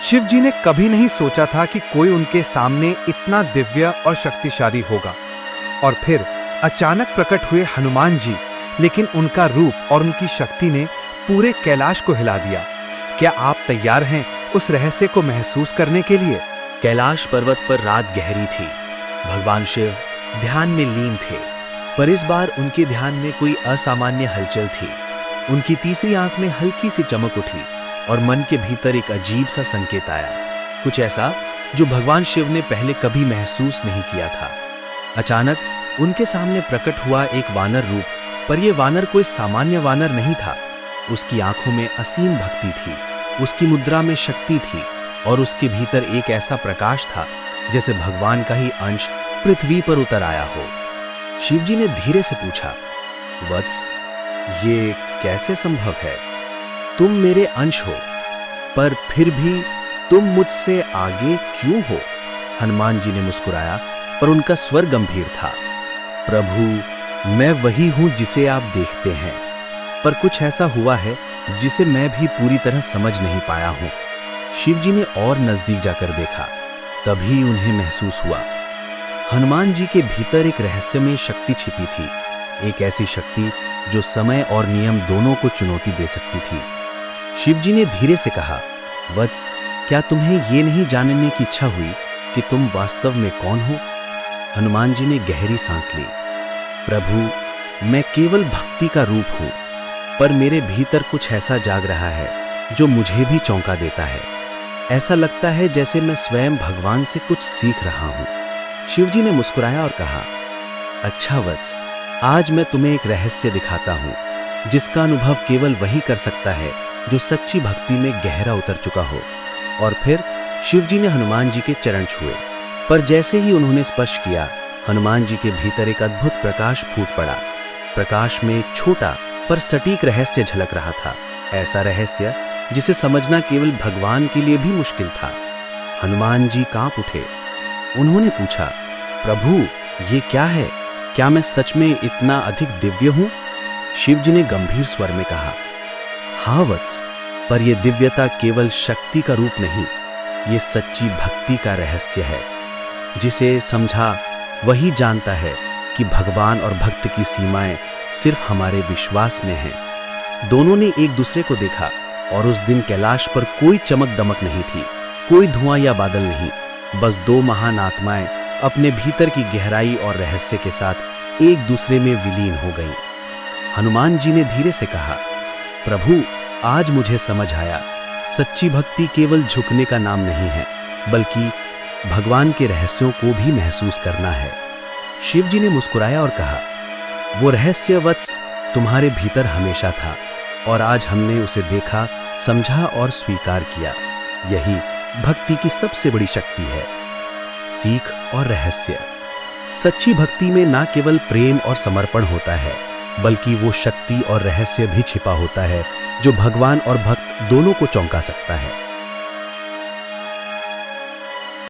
शिव जी ने कभी नहीं सोचा था कि कोई उनके सामने इतना दिव्य और शक्तिशाली होगा। और फिर अचानक प्रकट हुए हनुमान जी, लेकिन उनका रूप और उनकी शक्ति ने पूरे कैलाश को हिला दिया। क्या आप तैयार हैं उस रहस्य को महसूस करने के लिए? कैलाश पर्वत पर रात गहरी थी। भगवान शिव ध्यान में लीन थे, पर इस बार उनके ध्यान में कोई असामान्य हलचल थी। उनकी तीसरी आंख में हल्की सी चमक उठी और मन के भीतर एक अजीब सा संकेत आया, कुछ ऐसा जो भगवान शिव ने पहले कभी महसूस नहीं किया था। अचानक उनके सामने प्रकट हुआ एक वानर रूप, पर यह वानर कोई सामान्य वानर नहीं था। उसकी आंखों में असीम भक्ति थी, उसकी मुद्रा में शक्ति थी और उसके भीतर एक ऐसा प्रकाश था जैसे भगवान का ही अंश पृथ्वी पर उतर आया हो। शिवजी ने धीरे से पूछा, वत्स, ये कैसे संभव है? तुम मेरे अंश हो, पर फिर भी तुम मुझसे आगे क्यों हो? हनुमान जी ने मुस्कुराया, पर उनका स्वर गंभीर था। प्रभु, मैं वही हूं जिसे आप देखते हैं, पर कुछ ऐसा हुआ है जिसे मैं भी पूरी तरह समझ नहीं पाया हूं। शिवजी ने और नजदीक जाकर देखा, तभी उन्हें महसूस हुआ हनुमान जी के भीतर एक रहस्यमय शक्ति छिपी थी, एक ऐसी शक्ति जो समय और नियम दोनों को चुनौती दे सकती थी। शिवजी ने धीरे से कहा, वत्स, क्या तुम्हें ये नहीं जानने की इच्छा हुई कि तुम वास्तव में कौन हो? हनुमान जी ने गहरी सांस ली। प्रभु, मैं केवल भक्ति का रूप हूं, पर मेरे भीतर कुछ ऐसा जाग रहा है जो मुझे भी चौंका देता है। ऐसा लगता है जैसे मैं स्वयं भगवान से कुछ सीख रहा हूं। शिवजी ने मुस्कुराया और कहा, अच्छा वत्स, आज मैं तुम्हें एक रहस्य दिखाता हूं जिसका अनुभव केवल वही कर सकता है जो सच्ची भक्ति में गहरा उतर चुका हो। और फिर शिवजी ने हनुमान जी के चरण छुए, पर जैसे ही उन्होंने स्पर्श किया, हनुमान जी के भीतर एक अद्भुत प्रकाश फूट पड़ा। प्रकाश में एक छोटा पर सटीक रहस्य झलक रहा था, ऐसा रहस्य जिसे समझना केवल भगवान के लिए भी मुश्किल था। हनुमान जी कांप उठे। उन्होंने पूछा, प्रभु, ये क्या है? क्या मैं सच में इतना अधिक दिव्य हूं? शिवजी ने गंभीर स्वर में कहा, हाँ वत्स, पर यह दिव्यता केवल शक्ति का रूप नहीं, ये सच्ची भक्ति का रहस्य है। जिसे समझा वही जानता है कि भगवान और भक्त की सीमाएं सिर्फ हमारे विश्वास में हैं। दोनों ने एक दूसरे को देखा और उस दिन कैलाश पर कोई चमक दमक नहीं थी, कोई धुआं या बादल नहीं, बस दो महान आत्माएं अपने भीतर की गहराई और रहस्य के साथ एक दूसरे में विलीन हो गईं। हनुमान जी ने धीरे से कहा, प्रभु, आज मुझे समझ आया, सच्ची भक्ति केवल झुकने का नाम नहीं है, बल्कि भगवान के रहस्यों को भी महसूस करना है। शिवजी ने मुस्कुराया और कहा, वो रहस्य वत्स तुम्हारे भीतर हमेशा था और आज हमने उसे देखा, समझा और स्वीकार किया। यही भक्ति की सबसे बड़ी शक्ति है, सीख और रहस्य। सच्ची भक्ति में ना केवल प्रेम और समर्पण होता है, बल्कि वो शक्ति और रहस्य भी छिपा होता है जो भगवान और भक्त दोनों को चौंका सकता है।